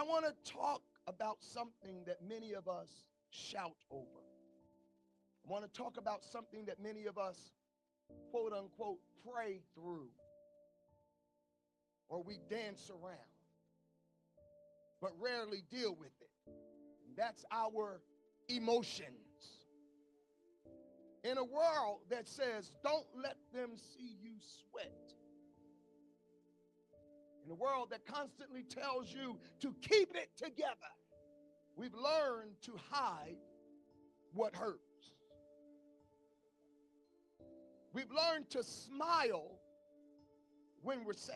I want to talk about something that many of us shout over. I want to talk about something that many of us, quote unquote, pray through, or we dance around, but rarely deal with it. And that's our emotions. In a world that says, don't let them see you sweat. In a world that constantly tells you to keep it together, we've learned to hide what hurts. We've learned to smile when we're sad.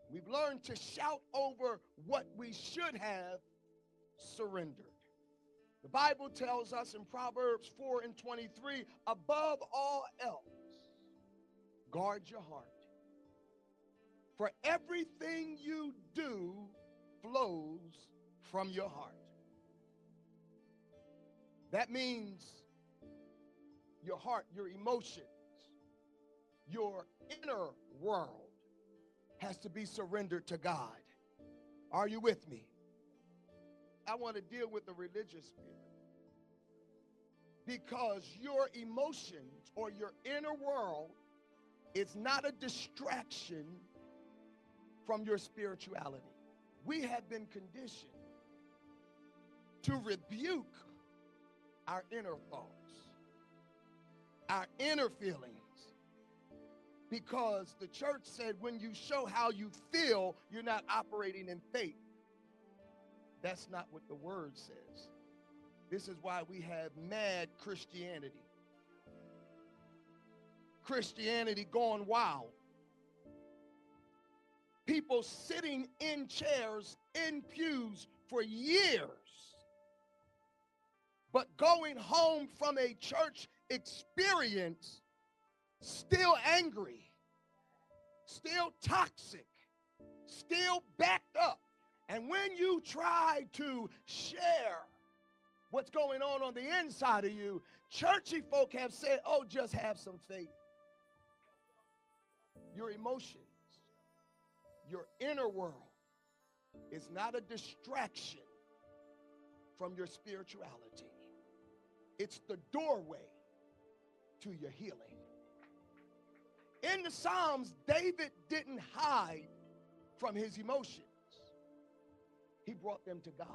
We've learned to shout over what we should have surrendered. The Bible tells us in Proverbs 4:23, above all else, guard your heart. For everything you do flows from your heart. That means your heart, your emotions, your inner world has to be surrendered to God. Are you with me? I want to deal with the religious spirit, because your emotions or your inner world is not a distraction from your spirituality. We have been conditioned to rebuke our inner thoughts, our inner feelings, because the church said when you show how you feel, you're not operating in faith. That's not what the word says. This is why we have mad Christianity. Christianity gone wild. People sitting in chairs, in pews for years, but going home from a church experience still angry, still toxic, still backed up. And when you try to share what's going on the inside of you, churchy folk have said, oh, just have some faith. Your emotions, your inner world is not a distraction from your spirituality. It's the doorway to your healing. In the Psalms, David didn't hide from his emotions. He brought them to God.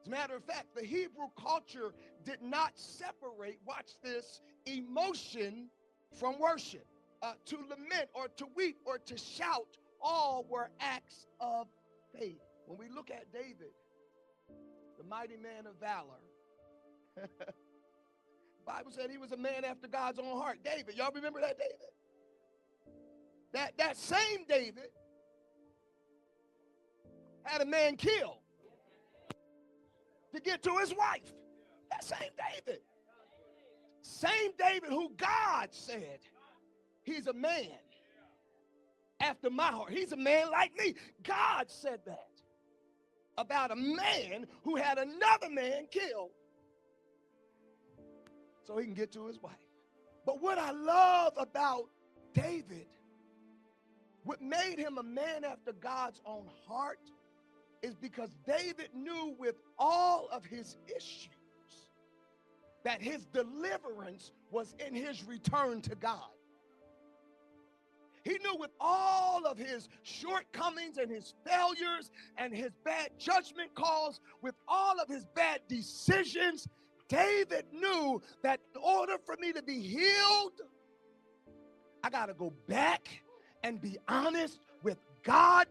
As a matter of fact, the Hebrew culture did not separate, watch this, emotion from worship. To lament or to weep or to shout, all were acts of faith. When we look at David, the mighty man of valor, the Bible said he was a man after God's own heart. David, y'all remember that David? That same David had a man killed to get to his wife. That same David. Same David who God said, he's a man after my heart. He's a man like me. God said that about a man who had another man killed so he can get to his wife. But what I love about David, what made him a man after God's own heart, is because David knew with all of his issues that his deliverance was in his return to God. He knew with all of his shortcomings and his failures and his bad judgment calls, with all of his bad decisions, David knew that in order for me to be healed, I got to go back and be honest with God